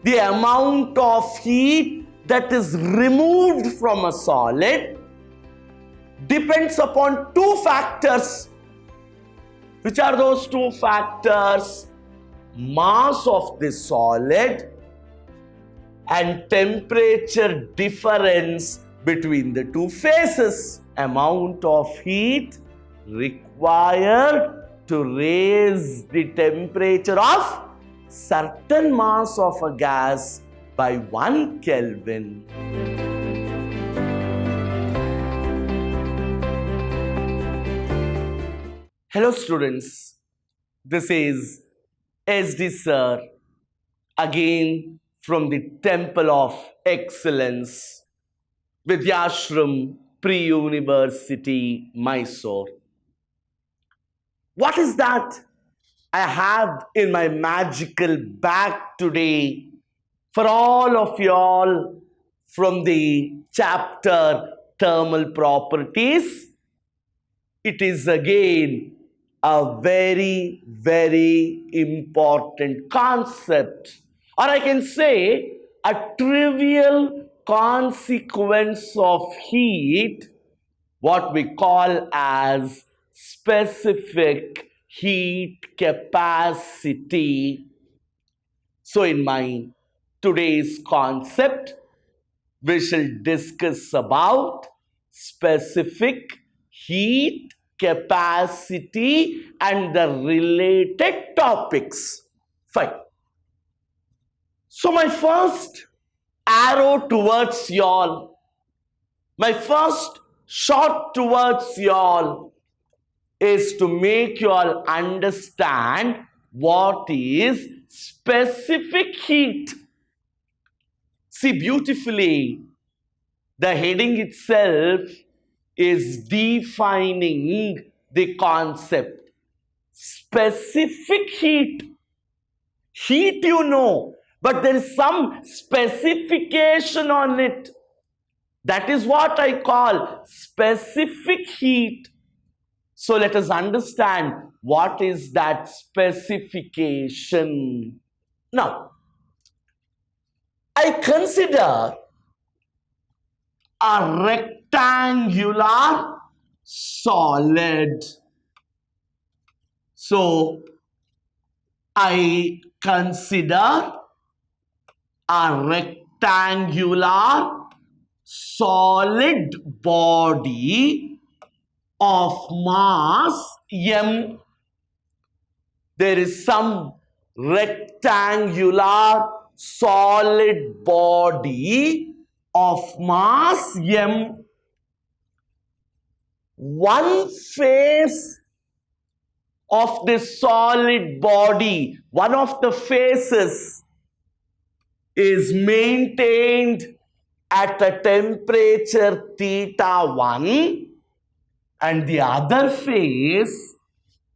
the amount of heat that is removed from a solid depends upon two factors. Which are those two factors? Mass of the solid and temperature difference between the two phases. Amount of heat required to raise the temperature of certain mass of a gas by 1 Kelvin. Hello students, this is SD Sir again from the Temple of Excellence, Vidyashram Pre-University, Mysore. What is that I have in my magical bag today for all of y'all from the chapter Thermal Properties? It is again a very, very important concept, or I can say a trivial consequence of heat, what we call as specific heat capacity. So in my today's concept, we shall discuss about specific heat capacity and the related topics. Fine. So my first arrow towards y'all, my first shot towards y'all is to make y'all understand what is specific heat. See, beautifully, the heading itself is defining the concept. Specific heat. Heat you know, but there is some specification on it. That is what I call specific heat. So let us understand what is that specification. Now, I consider a rectangular solid. So, I consider a rectangular solid body of mass m. There is some rectangular solid body of mass m. One phase of this solid body, one of the phases is maintained at a temperature θ1 and the other phase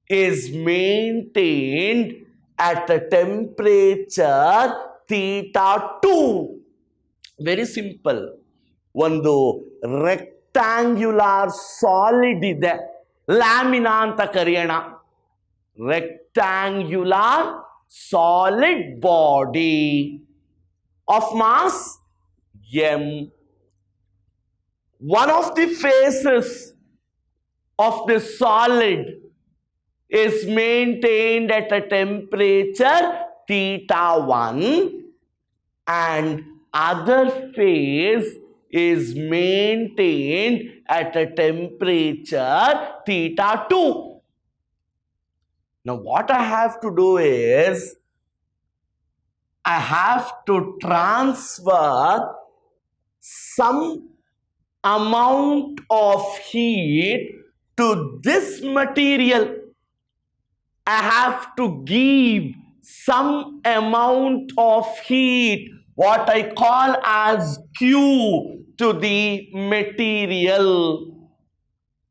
is maintained at a temperature θ2. Very simple. ಒಂದು ರೆಕ್ಟ್ಯಾಂಗ್ಯುಲಾರ್ solid ಇದೆ, lamina ಅಂತ ಕರೆಯೋಣ. Rectangular solid body of mass m. One of the phases of the solid is maintained at a temperature θ1 and other phase is maintained at a temperature θ2. Now what I have to do is I have to transfer some amount of heat to this material. I have to give some amount of heat, what I call as Q, to the material.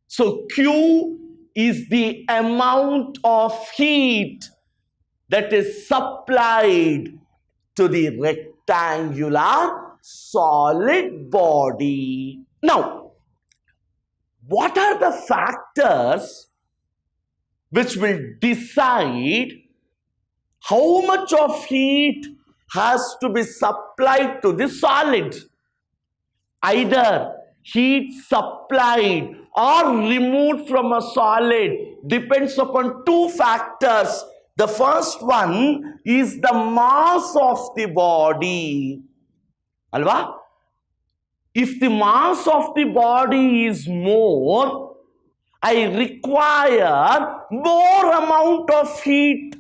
So Q is the amount of heat that is supplied to the rectangular solid body. Now, what are the factors which will decide how much of heat has to be supplied to the solid. Either heat supplied or removed from a solid depends upon two factors. The first one is the mass of the body. Alva? If the mass of the body is more, I require more amount of heat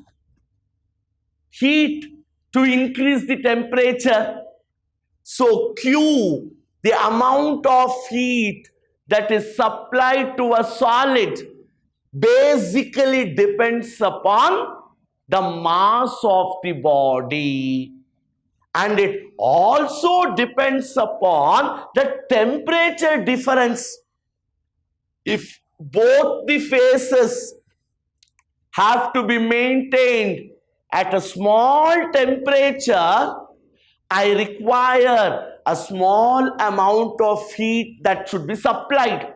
to increase the temperature. So Q, the amount of heat that is supplied to a solid, basically depends upon the mass of the body. And it also depends upon the temperature difference. If both the phases have to be maintained at a small temperature, I require a small amount of heat that should be supplied.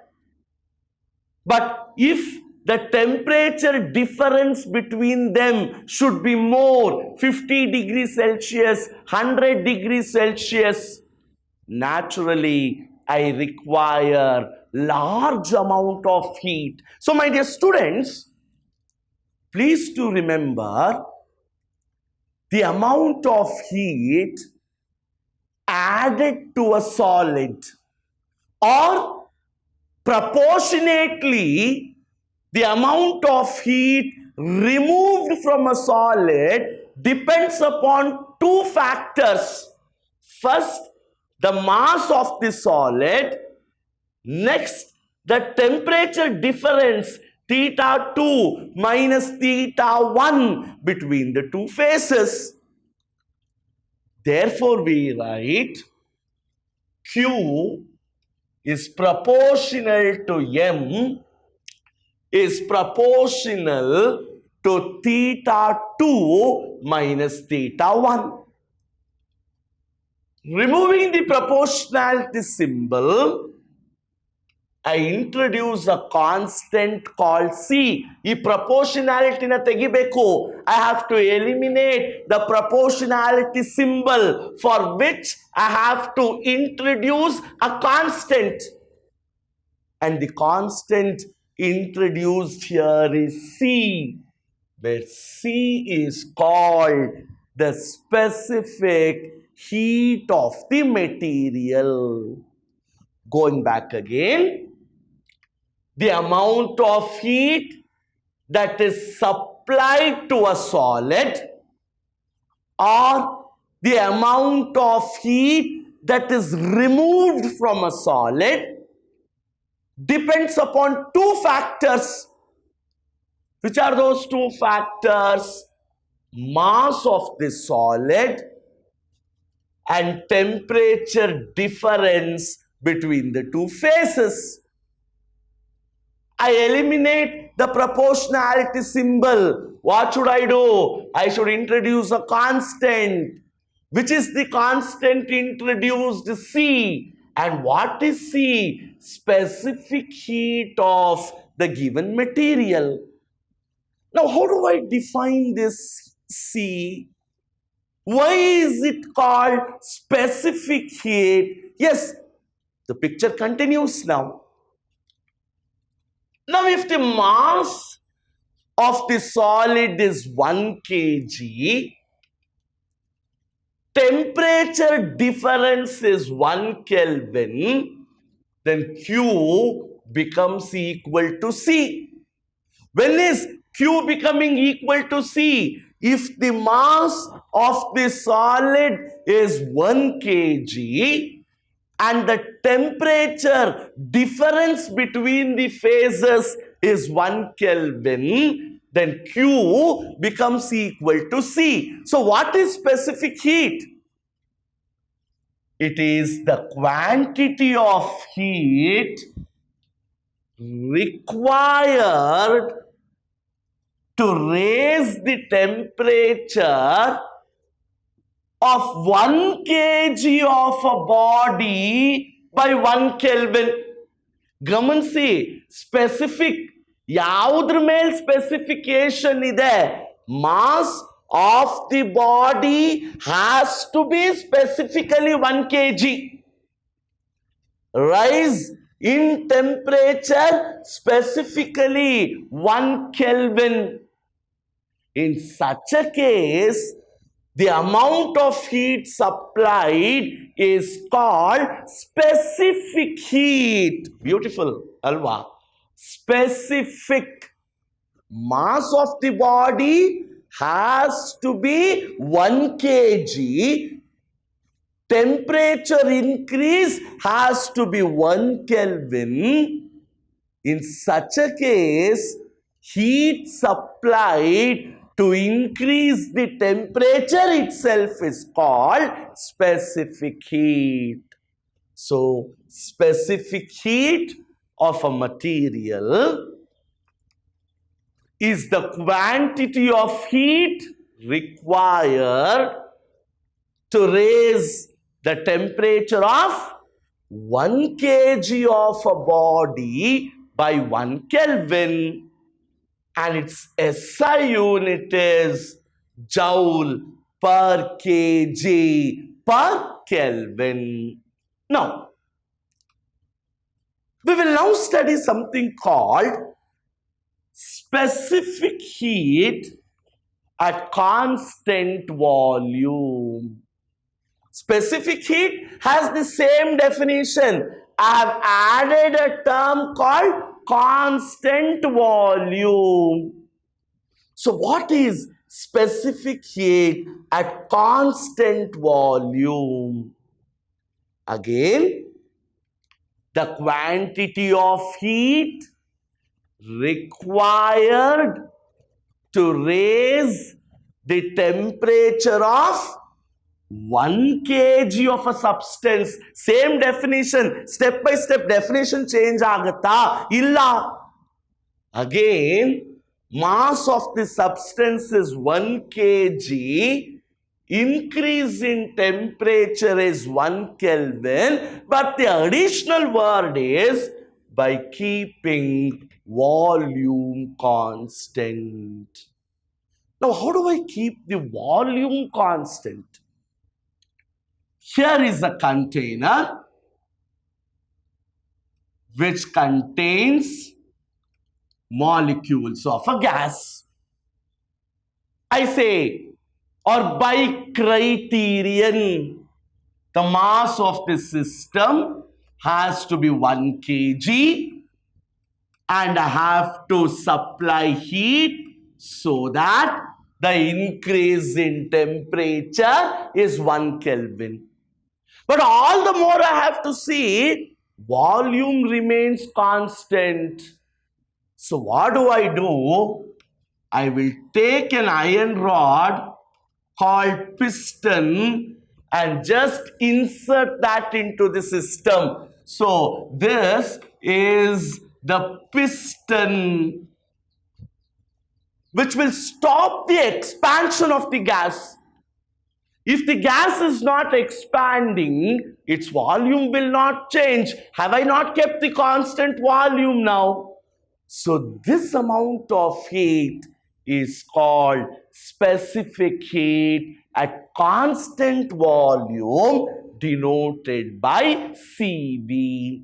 But if the temperature difference between them should be more, 50 degrees Celsius, 100 degrees Celsius, naturally I require large amount of heat. So my dear students, please do remember the amount of heat added to a solid or proportionately the amount of heat removed from a solid depends upon two factors. First, the mass of the solid. Next, the temperature difference theta 2 minus theta 1 between the two phases. Therefore, we write Q is proportional to M is proportional to theta 2 minus theta 1. Removing the proportionality symbol, I introduce a constant called C. This proportionality na tegibeku. I have to eliminate the proportionality symbol, for which I have to introduce a constant. And the constant introduced here is C, where C is called the specific heat of the material. Going back again, the amount of heat that is supplied to a solid or the amount of heat that is removed from a solid depends upon two factors. Which are those two factors? Mass of the solid and temperature difference between the two phases. I eliminate the proportionality symbol. What should I do? I should introduce a constant. Which is the constant introduced? C. And what is C? Specific heat of the given material. Now, how do I define this C? Why is it called specific heat? Yes, the picture continues now. Now, if the mass of the solid is 1 kg, temperature difference is 1 Kelvin, then Q becomes equal to C. When is Q becoming equal to C? If the mass of the solid is 1 kg and the temperature difference between the phases is 1 Kelvin, then Q becomes equal to C. So what is specific heat? It is the quantity of heat required to raise the temperature of 1 kg of a body by 1 Kelvin. ಗಮನಿಸಿ, specific ಯಾವುದ್ರ ಮೇಲೆ specification ಇದೆ? Mass of the body has to be specifically 1 kg. Rise in temperature specifically 1 Kelvin. In such a case, the amount of heat supplied is called specific heat. Beautiful, alva. Specific. Mass of the body has to be 1 kg. Temperature increase has to be 1 Kelvin. In such a case, heat supplied to increase the temperature itself is called specific heat. So, specific heat of a material is the quantity of heat required to raise the temperature of 1 kg of a body by 1 Kelvin, and its SI unit is joule per kg per Kelvin. Now, we will now study something called specific heat at constant volume. Specific heat has the same definition. I have added a term called constant volume. So what is specific heat at constant volume? Again, the quantity of heat required to raise the temperature of 1 kg of a substance. Same definition. Step by step definition change agata? Illa. Again, mass of the substance is 1 kg. Increase in temperature is 1 Kelvin. But the additional word is by keeping volume constant. Now, how do I keep the volume constant? Here is a container which contains molecules of a gas. I say, or by criterion, the mass of the system has to be 1 kg and I have to supply heat so that the increase in temperature is 1 Kelvin. But all the more I have to see, volume remains constant. So what do? I will take an iron rod called piston and just insert that into the system. So this is the piston which will stop the expansion of the gas. If the gas is not expanding, its volume will not change. Have I not kept the constant volume now? So this amount of heat is called specific heat at constant volume, denoted by CV.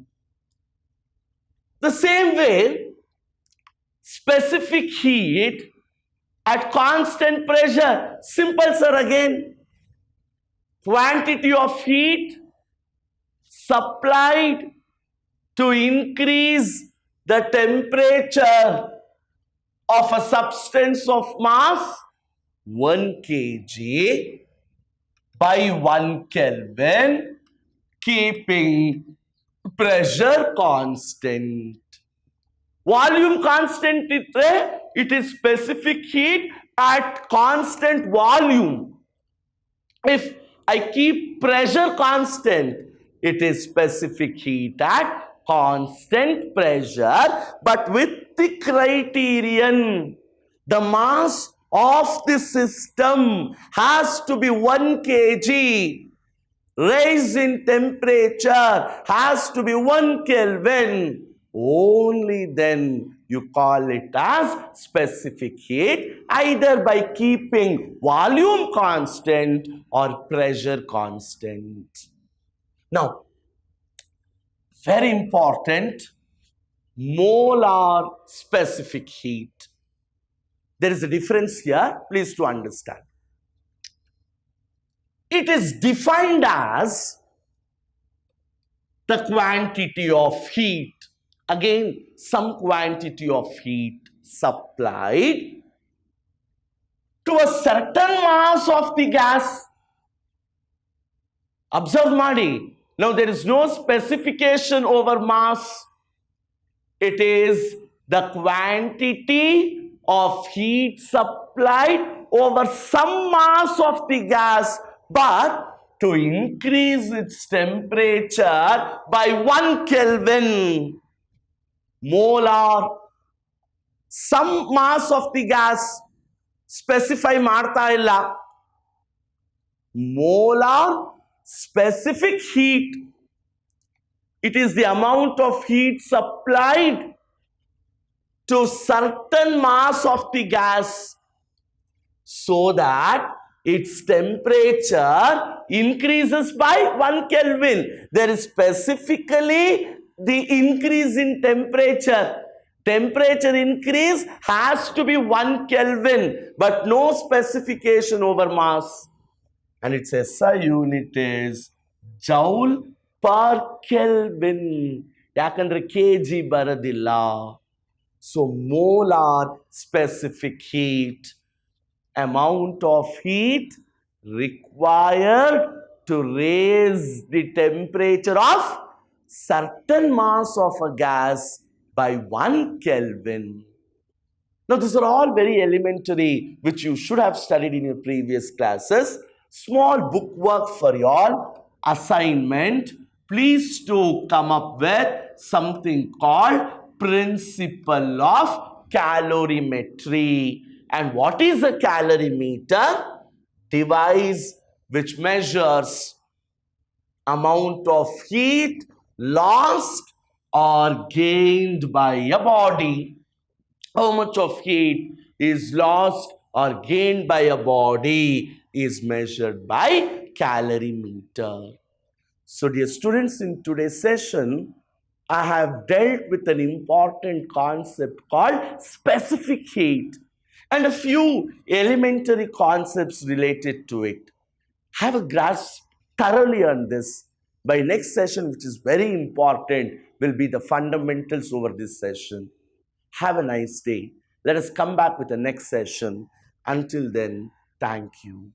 The same way, specific heat at constant pressure. Simple, sir, again. Quantity of heat supplied to increase the temperature of a substance of mass 1 kg by 1 Kelvin, keeping pressure constant. Volume constant, it is specific heat at constant volume. If I keep pressure constant, it is specific heat at constant pressure, but with the criterion, the mass of the system has to be 1 kg. Rise in temperature has to be 1 Kelvin. Only then you call it as specific heat, either by keeping volume constant or pressure constant. Now, very important, molar specific heat. There is a difference here, please to understand. It is defined as the quantity of heat, again some quantity of heat supplied to a certain mass of the gas. Observe Madi. Now there is no specification over mass. It is the quantity of heat supplied over some mass of the gas, but to increase its temperature by 1 Kelvin. Molar, some mass of the gas specify ಮಾಡ್ತಾ ಇಲ್ಲ. Molar specific heat, it is the amount of heat supplied to certain mass of the gas so that its temperature increases by 1 Kelvin. There is specifically the increase in temperature. Temperature increase has to be 1 Kelvin, but no specification over mass. And its SI unit is joule per Kelvin. Yakandre kg baradilla. So molar specific heat, amount of heat required to raise the temperature of certain mass of a gas by 1 Kelvin. Now these are all very elementary, which you should have studied in your previous classes. Small bookwork for your assignment. Please to come up with something called principle of calorimetry. And what is a calorimeter? Device which measures amount of heat lost or gained by a body. How much of heat is lost or gained by a body is measured by calorimeter. So dear students, in today's session, I have dealt with an important concept called specific heat and a few elementary concepts related to it. Have a grasp thoroughly on this. By next session, which is very important, will be the fundamentals over this session. Have a nice day. Let us come back with the next session. Until then, thank you.